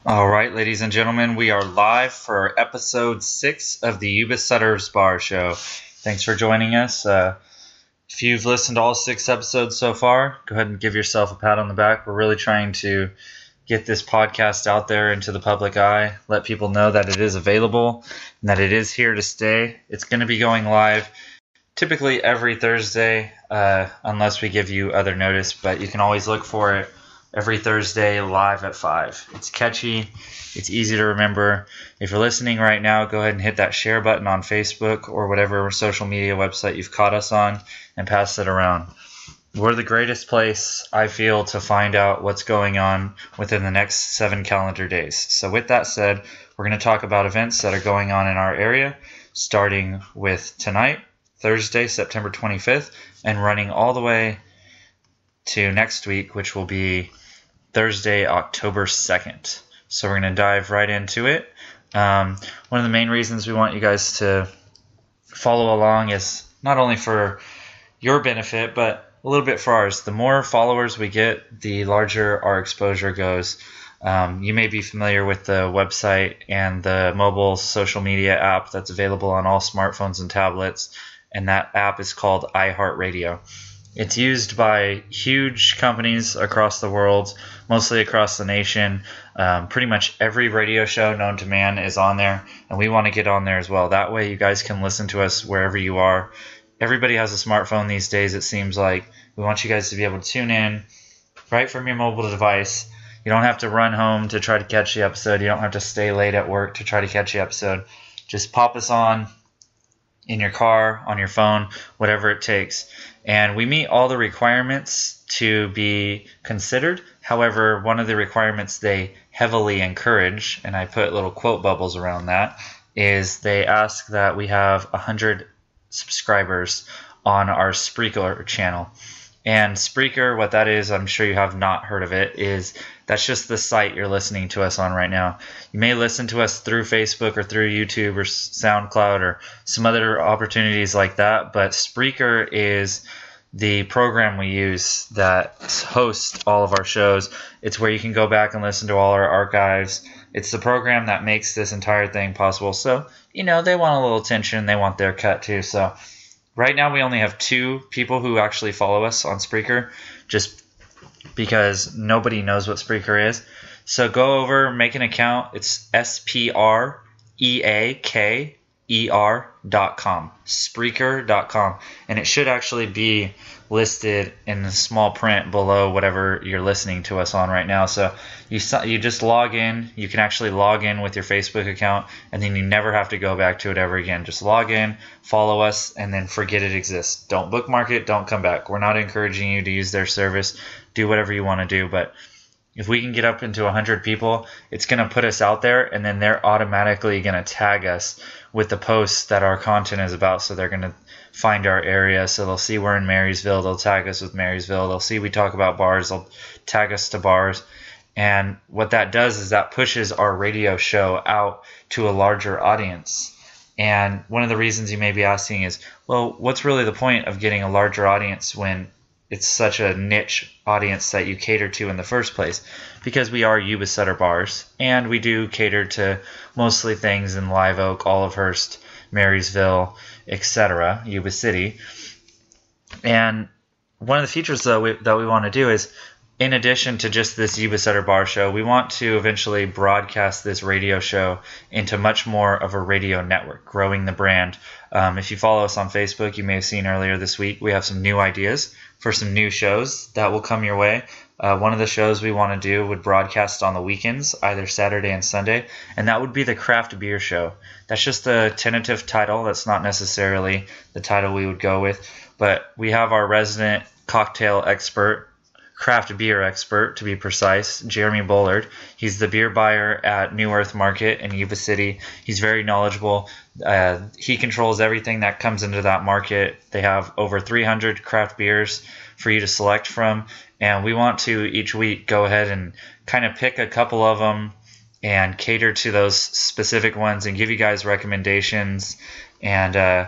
All right, ladies and gentlemen, we are live for episode 6 of the Yuba Sutter Bars show. Thanks for joining us. If you've listened to all 6 episodes so far, go ahead and give yourself a pat on the back. We're really trying to get this podcast out there into the public eye, let people know that it is available and that it is here to stay. It's going to be going live typically every Thursday, unless we give you other notice, but you can always look for it every Thursday live at 5. It's catchy. It's easy to remember. If you're listening right now, go ahead and hit that share button on Facebook or whatever social media website you've caught us on and pass it around. We're the greatest place, I feel, to find out what's going on within the next 7 calendar days. So with that said, we're going to talk about events that are going on in our area, starting with tonight, Thursday, September 25th, and running all the way to next week, which will be Thursday, October 2nd. So we're going to dive right into it. One of the main reasons we want you guys to follow along is not only for your benefit, but a little bit for ours. The more followers we get, the larger our exposure goes. You may be familiar with the website and the mobile social media app that's available on all smartphones and tablets, and that app is called iHeartRadio. It's used by huge companies across the world, mostly across the nation. Pretty much every radio show known to man is on there, and we want to get on there as well. That way you guys can listen to us wherever you are. Everybody has a smartphone these days, it seems like. We want you guys to be able to tune in right from your mobile device. You don't have to run home to try to catch the episode. You don't have to stay late at work to try to catch the episode. Just pop us on in your car, on your phone, whatever it takes. And we meet all the requirements to be considered. However, one of the requirements they heavily encourage, and I put little quote bubbles around that, is they ask that we have 100 subscribers on our Spreaker channel. And Spreaker, what that is, I'm sure you have not heard of it, is that's just the site you're listening to us on right now. You may listen to us through Facebook or through YouTube or SoundCloud or some other opportunities like that, but Spreaker is the program we use that hosts all of our shows. It's where you can go back and listen to all our archives. It's the program that makes this entire thing possible. So, they want a little attention. They want their cut too. So right now we only have 2 people who actually follow us on Spreaker, just because nobody knows what Spreaker is. So go over, make an account. It's Spreaker.com, Spreaker.com, and it should actually be listed in the small print below whatever you're listening to us on right now. So you just log in. You can actually log in with your Facebook account, and then you never have to go back to it ever again. Just log in, follow us, and then forget it exists. Don't bookmark it. Don't come back. We're not encouraging you to use their service. Do whatever you want to do, but if we can get up into 100 people, it's going to put us out there, and then they're automatically going to tag us with the posts that our content is about. So they're going to find our area. So they'll see we're in Marysville. They'll tag us with Marysville. They'll see we talk about bars. They'll tag us to bars. And what that does is that pushes our radio show out to a larger audience. And one of the reasons you may be asking is, well, what's really the point of getting a larger audience when it's such a niche audience that you cater to in the first place? Because we are Yuba Sutter Bars, and we do cater to mostly things in Live Oak, Olivehurst, Marysville, etc., Yuba City. And one of the features that we want to do is, in addition to just this Yuba Sutter Bar show, we want to eventually broadcast this radio show into much more of a radio network, growing the brand. If you follow us on Facebook, you may have seen earlier this week, we have some new ideas for some new shows that will come your way. One of the shows we want to do would broadcast on the weekends, either Saturday and Sunday, and that would be the Craft Beer Show. That's just a tentative title. That's not necessarily the title we would go with, but we have our resident cocktail expert, craft beer expert to be precise, Jeremy Bullard. He's the beer buyer at New Earth Market in Yuba City. He's very knowledgeable. He controls everything that comes into that market. They have over 300 craft beers for you to select from, and we want to each week go ahead and kind of pick a couple of them and cater to those specific ones and give you guys recommendations and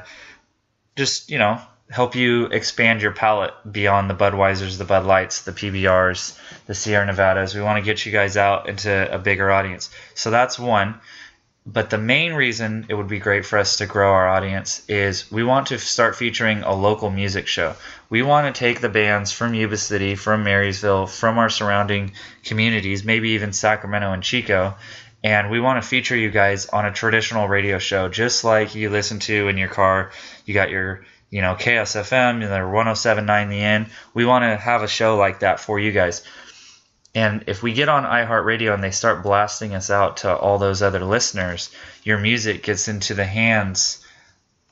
just, help you expand your palate beyond the Budweisers, the Bud Lights, the PBRs, the Sierra Nevadas. We want to get you guys out into a bigger audience. So that's one. But the main reason it would be great for us to grow our audience is we want to start featuring a local music show. We want to take the bands from Yuba City, from Marysville, from our surrounding communities, maybe even Sacramento and Chico, and we want to feature you guys on a traditional radio show, just like you listen to in your car. You got your, KSFM, and their 107.9 The End. We want to have a show like that for you guys. And if we get on iHeartRadio and they start blasting us out to all those other listeners, your music gets into the hands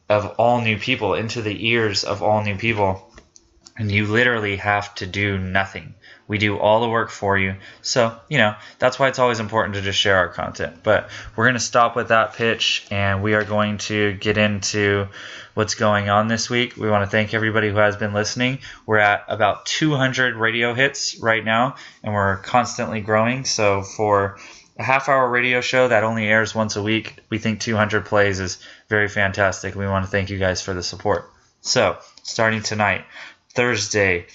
of all new people, into the ears of all new people, and you literally have to do nothing. We do all the work for you. So, that's why it's always important to just share our content. But we're going to stop with that pitch, and we are going to get into what's going on this week. We want to thank everybody who has been listening. We're at about 200 radio hits right now, and we're constantly growing. So for a half-hour radio show that only airs once a week, we think 200 plays is very fantastic. We want to thank you guys for the support. So, starting tonight, Thursday,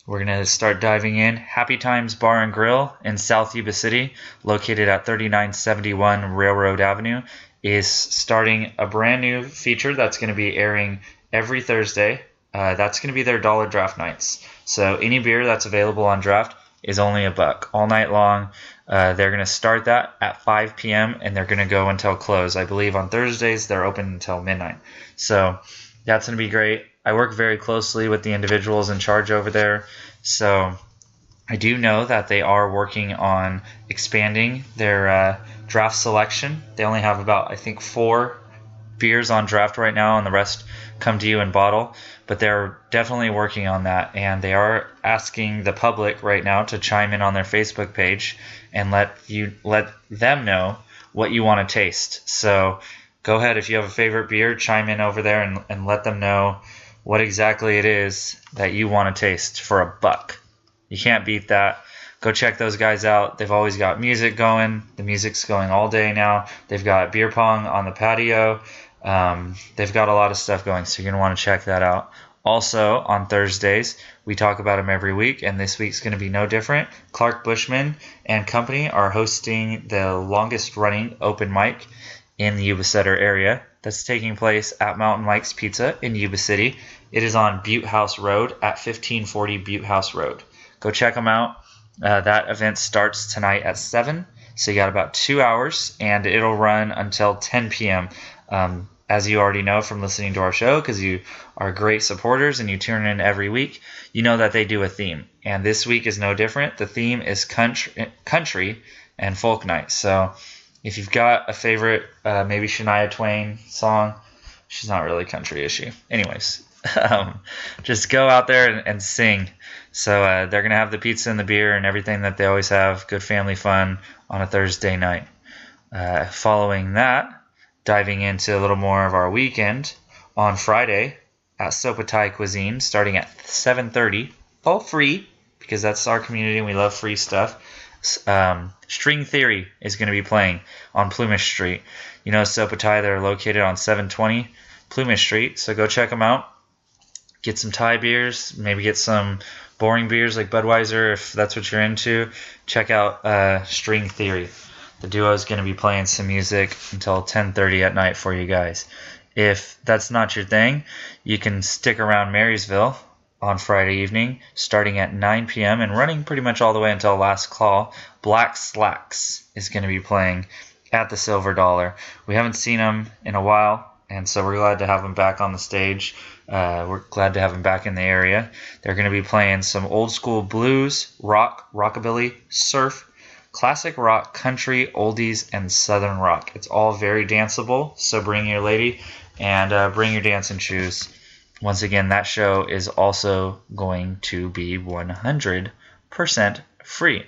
we're going to start diving in. Happy Times Bar and Grill in South Yuba City, located at 3971 Railroad Avenue, is starting a brand new feature that's going to be airing every Thursday. That's going to be their dollar draft nights. So any beer that's available on draft is only $1 all night long. They're going to start that at 5 p.m. and they're going to go until close. I believe on Thursdays they're open until midnight. So that's going to be great. I work very closely with the individuals in charge over there. So I do know that they are working on expanding their draft selection. They only have about, I think, 4 beers on draft right now, and the rest come to you in bottle. But they're definitely working on that, and they are asking the public right now to chime in on their Facebook page and let them know what you want to taste. So go ahead, if you have a favorite beer, chime in over there and let them know what exactly it is that you want to taste for $1. You can't beat that. Go check those guys out. They've always got music going. The music's going all day now. They've got beer pong on the patio. They've got a lot of stuff going, so you're going to want to check that out. Also, on Thursdays, we talk about them every week, and this week's going to be no different. Clark Bushman and company are hosting the longest-running open mic in the Yuba Sutter area. That's taking place at Mountain Mike's Pizza in Yuba City. It is on Butte House Road at 1540 Butte House Road. Go check them out. That event starts tonight at 7, so you got about 2 hours, and it'll run until 10 p.m. As you already know from listening to our show, because you are great supporters and you tune in every week, you know that they do a theme. And this week is no different. The theme is country and folk night. So if you've got a favorite, maybe Shania Twain song, she's not really country, is she? Anyways, just go out there and sing. So they're going to have the pizza and the beer and everything that they always have. Good family fun on a Thursday night. Following that, diving into a little more of our weekend on Friday at Sopatai Cuisine, starting at 7:30, all free, because that's our community and we love free stuff. String Theory is going to be playing on Plumish Street. You know, Sopatai, they're located on 720 Plumish Street, so go check them out. Get some Thai beers, maybe get some boring beers like Budweiser if that's what you're into. Check out String Theory. The duo is going to be playing some music until 10:30 at night for you guys. If that's not your thing, you can stick around Marysville on Friday evening, starting at 9 p.m. and running pretty much all the way until last call. Black Slacks is going to be playing at the Silver Dollar. We haven't seen them in a while, and so we're glad to have them back on the stage. We're glad to have them back in the area. They're going to be playing some old school blues, rock, rockabilly, surf, classic rock, country, oldies, and southern rock. It's all very danceable, so bring your lady and bring your dancing shoes. Once again, that show is also going to be 100% free.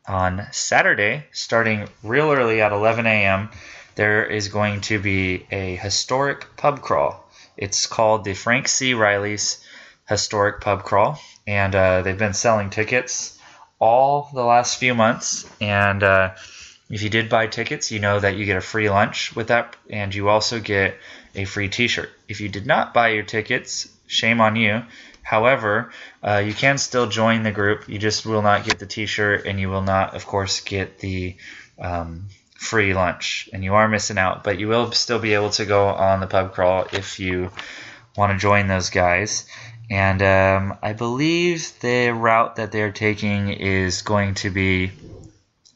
On Saturday, starting real early at 11 a.m., there is going to be a historic pub crawl. It's called the Frank C. Riley's Historic Pub Crawl, and they've been selling tickets all the last few months, and If you did buy tickets, you know that you get a free lunch with that, and you also get a free t-shirt. If you did not buy your tickets, shame on you. However, you can still join the group. You just will not get the t-shirt, and you will not, of course, get the free lunch. And you are missing out, but you will still be able to go on the pub crawl if you want to join those guys. And I believe the route that they're taking is going to be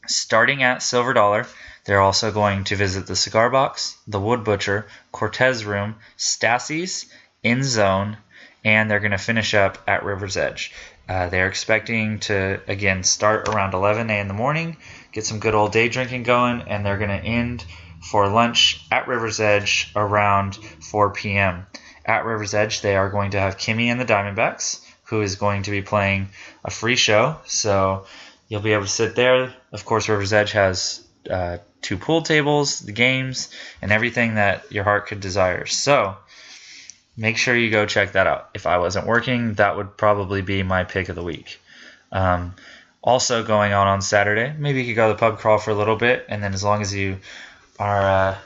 starting at Silver Dollar. They're also going to visit the Cigar Box, the Wood Butcher, Cortez Room, Stassie's, In Zone, and they're going to finish up at River's Edge. They're expecting to, again, start around 11 a.m. in the morning, get some good old day drinking going, and they're going to end for lunch at River's Edge around 4 p.m. At River's Edge, they are going to have Kimmy and the Diamondbacks, who is going to be playing a free show, so you'll be able to sit there. Of course, River's Edge has 2 pool tables, the games, and everything that your heart could desire. So make sure you go check that out. If I wasn't working, that would probably be my pick of the week. Also going on Saturday, maybe you could go to the pub crawl for a little bit, and then as long as you are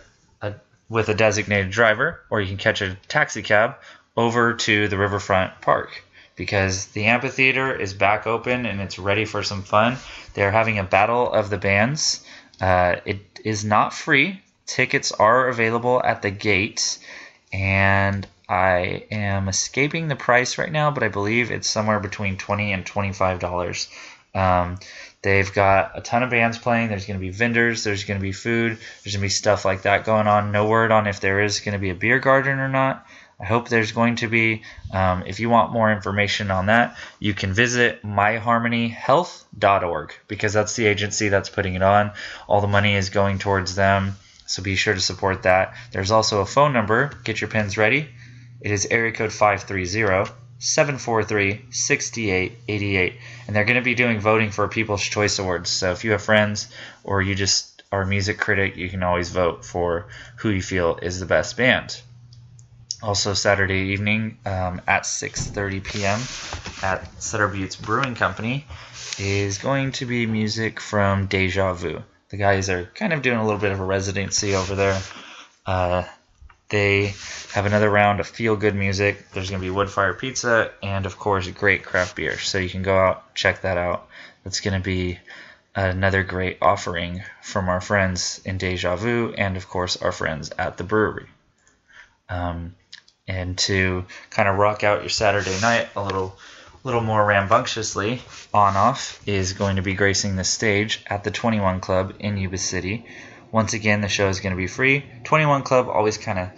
with a designated driver, or you can catch a taxi cab over to the Riverfront Park, because the amphitheater is back open and it's ready for some fun. They're having a battle of the bands. It is not free. Tickets are available at the gate, and I am escaping the price right now, but I believe it's somewhere between $20 and $25. They've got a ton of bands playing. There's going to be vendors. There's going to be food. There's going to be stuff like that going on. No word on if there is going to be a beer garden or not. I hope there's going to be. If you want more information on that, you can visit myharmonyhealth.org, because that's the agency that's putting it on. All the money is going towards them, so be sure to support that. There's also a phone number. Get your pens ready. It is area code 530-743-6888. And they're going to be doing voting for People's Choice Awards. So if you have friends or you just are a music critic, you can always vote for who you feel is the best band. Also Saturday evening at 6:30 p.m. at Sutter Butte's Brewing Company is going to be music from Deja Vu. The guys are kind of doing a little bit of a residency over there. They have another round of feel-good music. There's going to be wood-fire pizza and, of course, great craft beer. So you can go out, check that out. That's going to be another great offering from our friends in Deja Vu and, of course, our friends at the brewery. And to kind of rock out your Saturday night a little more rambunctiously, On-Off is going to be gracing the stage at the 21 Club in Yuba City. Once again, the show is going to be free. 21 Club always kind of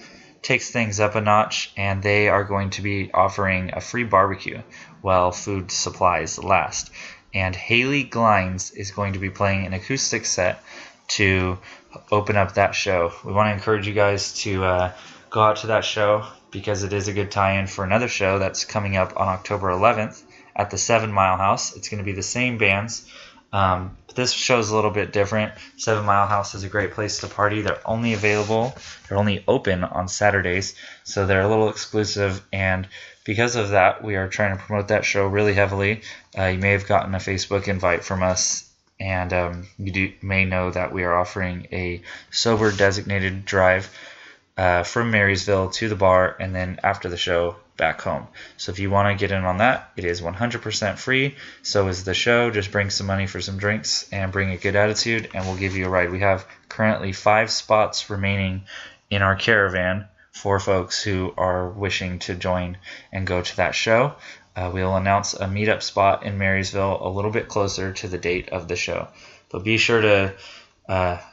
takes things up a notch, and they are going to be offering a free barbecue while food supplies last. And Haley Glines is going to be playing an acoustic set to open up that show. We want to encourage you guys to go out to that show, because it is a good tie-in for another show that's coming up on October 11th at the 7 Mile House. It's going to be the same bands. But this show is a little bit different. 7 Mile House is a great place to party. They're only open on Saturdays, so they're a little exclusive, and because of that, we are trying to promote that show really heavily. You may have gotten a Facebook invite from us, and you may know that we are offering a sober designated drive from Marysville to the bar, and then after the show, back home. So if you want to get in on that, it is 100% free. So is the show. Just bring some money for some drinks and bring a good attitude, and we'll give you a ride. We have currently 5 spots remaining in our caravan for folks who are wishing to join and go to that show. We'll announce a meetup spot in Marysville a little bit closer to the date of the show. But be sure to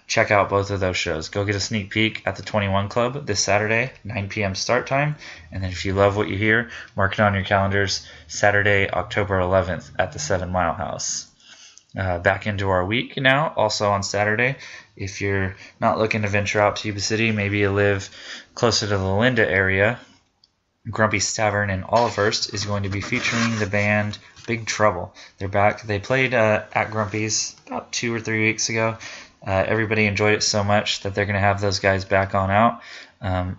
check out both of those shows. Go get a sneak peek at the 21 Club this Saturday, 9 p.m. start time. And then if you love what you hear, mark it on your calendars, Saturday, October 11th at the 7 Mile House. Back into our week now, also on Saturday. If you're not looking to venture out to Yuba City, maybe you live closer to the Linda area, Grumpy's Tavern in Olivehurst is going to be featuring the band Big Trouble. They're back. They played at Grumpy's about 2 or 3 weeks ago. Everybody enjoyed it so much that they're going to have those guys back on out.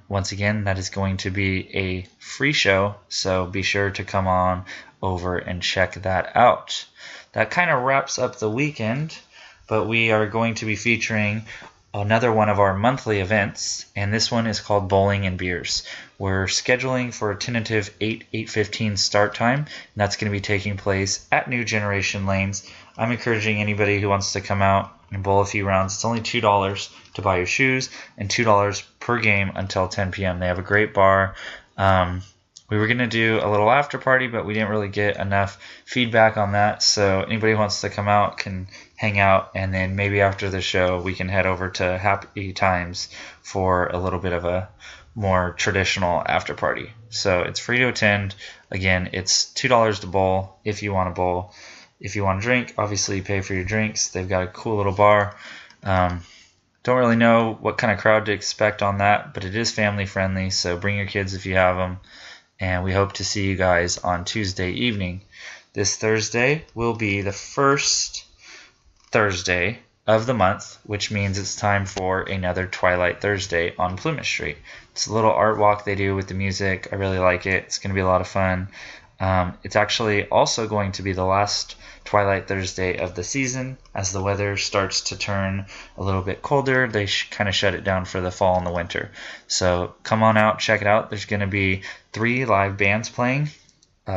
Once again, that is going to be a free show, so be sure to come on over and check that out. That kind of wraps up the weekend, but we are going to be featuring another one of our monthly events, and this one is called Bowling and Beers. We're scheduling for a tentative 8:15 start time, and that's going to be taking place at New Generation Lanes. I'm encouraging anybody who wants to come out and bowl a few rounds. It's only $2 to buy your shoes and $2 per game until 10 p.m. They have a great bar. We were going to do a little after party, but we didn't really get enough feedback on that. So anybody who wants to come out can hang out, and then maybe after the show we can head over to Happy Times for a little bit of a more traditional after party. So it's free to attend. Again, it's $2 to bowl if you want to bowl. If you want to drink, obviously you pay for your drinks. They've got a cool little bar. Don't really know what kind of crowd to expect on that, but it is family friendly, so bring your kids if you have them. And we hope to see you guys on Tuesday evening. This Thursday will be the first Thursday of the month, which means it's time for another Twilight Thursday on Plymouth Street. It's a little art walk they do with the music. I really like it. It's going to be a lot of fun. It's actually also going to be the last Twilight Thursday of the season. As the weather starts to turn a little bit colder, they kind of shut it down for the fall and the winter. So come on out, check it out. There's going to be 3 live bands playing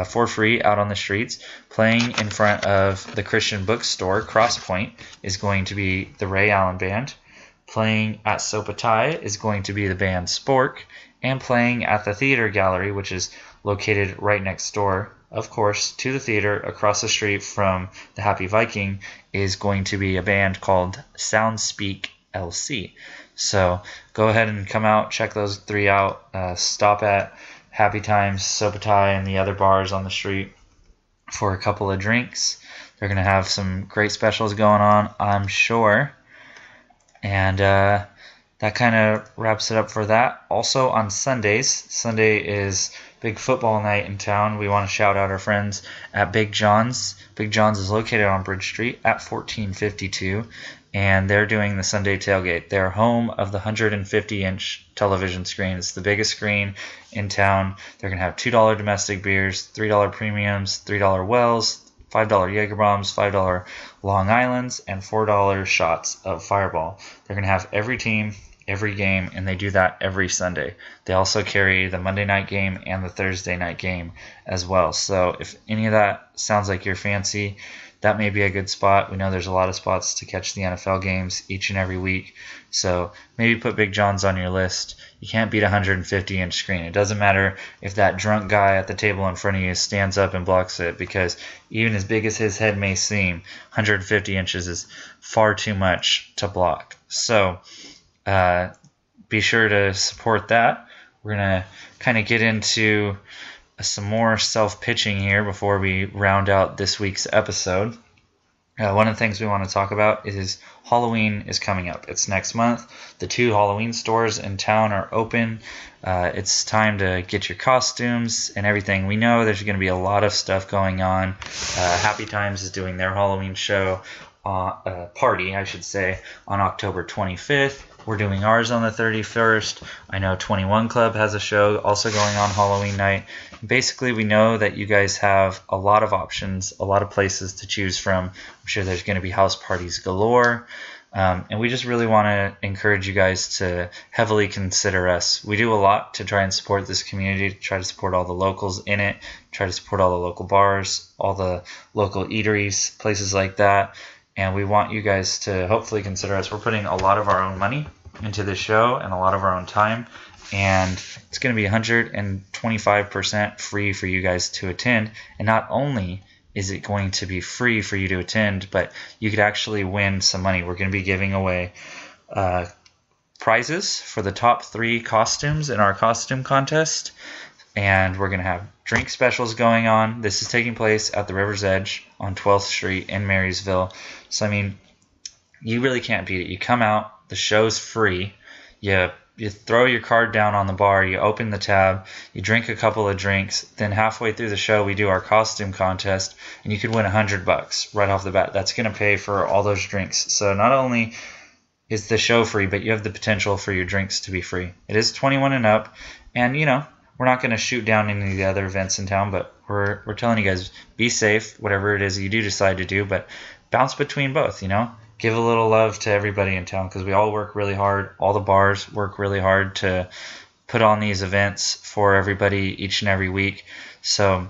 for free out on the streets. Playing in front of the Christian bookstore, Crosspoint, is going to be the Ray Allen Band. Playing at Sopatai is going to be the band Spork. And playing at the Theater Gallery, which is located right next door, of course, to the theater across the street from the Happy Viking, is going to be a band called Soundspeak LC. So go ahead and come out, check those 3 out. Stop at Happy Times, Sopatai, and the other bars on the street for a couple of drinks. They're going to have some great specials going on, I'm sure. And that kind of wraps it up for that. Also on Sundays, Sunday is big football night in town. We want to shout out our friends at Big John's. Big John's is located on Bridge Street at 1452, and they're doing the Sunday tailgate. They're home of the 150-inch television screen. It's the biggest screen in town. They're going to have $2 domestic beers, $3 premiums, $3 Wells, $5 Jaeger bombs, $5 Long Islands, and $4 shots of Fireball. They're going to have every team, every game, and they do that every Sunday. They also carry the Monday night game and the Thursday night game as well. So if any of that sounds like your fancy, that may be a good spot. We know there's a lot of spots to catch the NFL games each and every week. So maybe put Big John's on your list. You can't beat a 150-inch screen. It doesn't matter if that drunk guy at the table in front of you stands up and blocks it, because even as big as his head may seem, 150 inches is far too much to block. So be sure to support that. We're going to kind of get into some more self-pitching here before we round out this week's episode. One of the things we want to talk about is Halloween is coming up. It's next month. The 2 Halloween stores in town are open. It's time to get your costumes and everything. We know there's going to be a lot of stuff going on. Happy Times is doing their Halloween show, party, I should say, on October 25th. We're doing ours on the 31st. I know 21 Club has a show also going on Halloween night. Basically, we know that you guys have a lot of options, a lot of places to choose from. I'm sure there's going to be house parties galore. And we just really want to encourage you guys to heavily consider us. We do a lot to try and support this community, to try to support all the locals in it, try to support all the local bars, all the local eateries, places like that. And we want you guys to hopefully consider us. We're putting a lot of our own money into this show and a lot of our own time. And it's going to be 125% free for you guys to attend. And not only is it going to be free for you to attend, but you could actually win some money. We're going to be giving away prizes for the top 3 costumes in our costume contest. And we're going to have drink specials going on. This is taking place at the River's Edge on 12th Street in Marysville. So, I mean, you really can't beat it. You come out, the show's free. You throw your card down on the bar, you open the tab, you drink a couple of drinks, then halfway through the show we do our costume contest, and you could win $100 right off the bat. That's going to pay for all those drinks. So not only is the show free, but you have the potential for your drinks to be free. It is 21 and up, and you know, we're not going to shoot down any of the other events in town, but we're telling you guys, be safe, whatever it is you do decide to do, but bounce between both, you know. give a little love to everybody in town, because we all work really hard. All the bars work really hard to put on these events for everybody each and every week. So,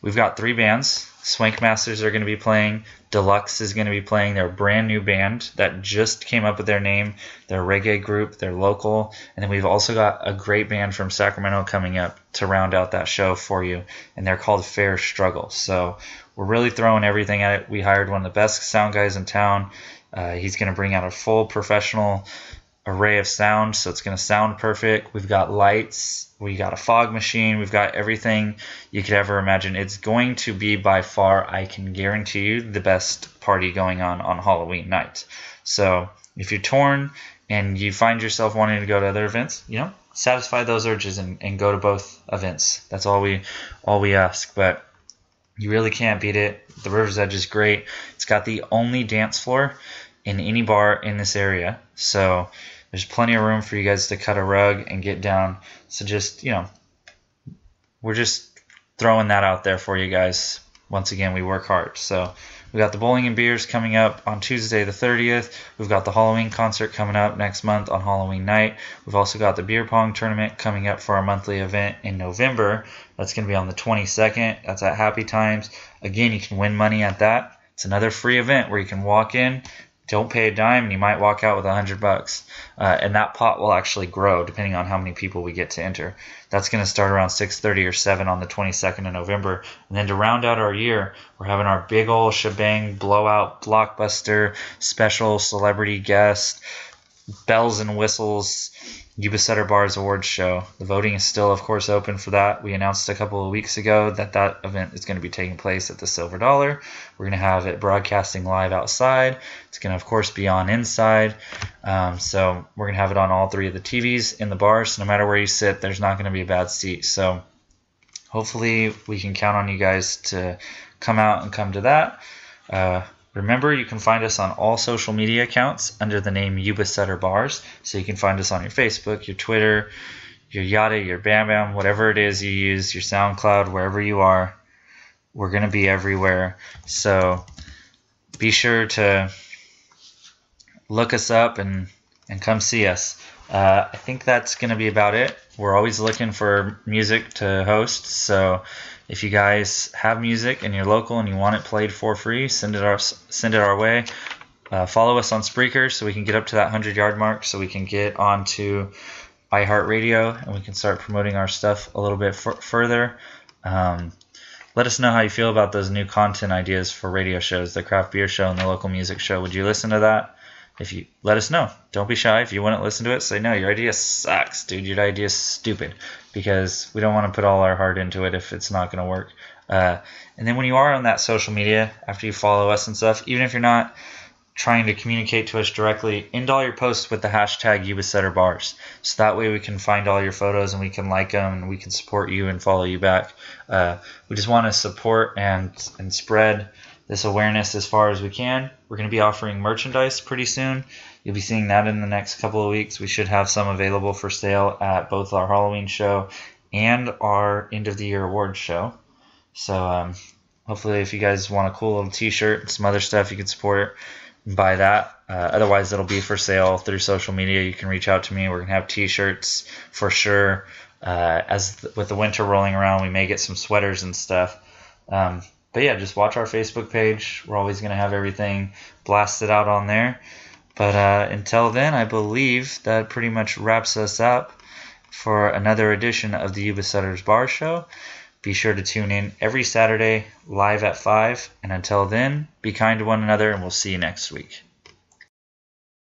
we've got 3 bands. Swank Masters are going to be playing. Deluxe is going to be playing. They're a brand new band that just came up with their name. They're a reggae group. They're local. And then we've also got a great band from Sacramento coming up to round out that show for you. And they're called Fair Struggle. So we're really throwing everything at it. We hired one of the best sound guys in town. He's going to bring out a full professional array of sound, so it's going to sound perfect. We've got lights, we got a fog machine, we've got everything you could ever imagine. It's going to be by far, I can guarantee you, the best party going on Halloween night. So if you're torn and you find yourself wanting to go to other events, satisfy those urges and go to both events. That's all we ask. But you really can't beat it. The River's Edge is great. It's got the only dance floor in any bar in this area. So there's plenty of room for you guys to cut a rug and get down. So just, we're just throwing that out there for you guys. Once again, we work hard. So we got the Bowling and Beers coming up on Tuesday the 30th. We've got the Halloween concert coming up next month on Halloween night. We've also got the beer pong tournament coming up for our monthly event in November. That's going to be on the 22nd. That's at Happy Times. Again, you can win money at that. It's another free event where you can walk in, don't pay a dime, and you might walk out with $100. And that pot will actually grow depending on how many people we get to enter. That's going to start around 6:30 or 7 on the 22nd of November. And then to round out our year, we're having our big old shebang blowout blockbuster special celebrity guest bells and whistles Yuba Sutter Bars Awards show. The voting is still, of course, open for that. We announced a couple of weeks ago that event is going to be taking place at the Silver Dollar. We're going to have it broadcasting live outside. It's going to, of course, be on inside. So we're going to have it on all 3 of the TVs in the bar. So no matter where you sit, there's not going to be a bad seat. So hopefully we can count on you guys to come out and come to that. Remember, you can find us on all social media accounts under the name Yuba Sutter Bars. So you can find us on your Facebook, your Twitter, your Yada, your Bam Bam, whatever it is you use, your SoundCloud, wherever you are. We're going to be everywhere. So be sure to look us up and come see us. I think that's going to be about it. We're always looking for music to host. So if you guys have music and you're local and you want it played for free, send it our way. Follow us on Spreaker so we can get up to that 100-yard mark, so we can get onto iHeartRadio and we can start promoting our stuff a little bit further. Let us know how you feel about those new content ideas for radio shows, the craft beer show and the local music show. Would you listen to that? If you let us know. Don't be shy. If you wouldn't listen to it, say, no, your idea sucks, dude. Your idea is stupid. Because we don't want to put all our heart into it if it's not going to work. And then when you are on that social media, after you follow us and stuff, even if you're not trying to communicate to us directly, end all your posts with the hashtag Yuba Sutter Bars. So that way we can find all your photos and we can like them and we can support you and follow you back. We just want to support and spread this awareness as far as we can. We're going to be offering merchandise pretty soon. You'll be seeing that in the next couple of weeks. We should have some available for sale at both our Halloween show and our end of the year awards show. So hopefully if you guys want a cool little t-shirt and some other stuff, you can support it and buy that. Otherwise it'll be for sale through social media. You can reach out to me. We're going to have t-shirts for sure. With the winter rolling around, we may get some sweaters and stuff. But yeah, just watch our Facebook page. We're always going to have everything blasted out on there. But until then, I believe that pretty much wraps us up for another edition of the Yuba Sutter's Bar Show. Be sure to tune in every Saturday live at 5. And until then, be kind to one another, and we'll see you next week.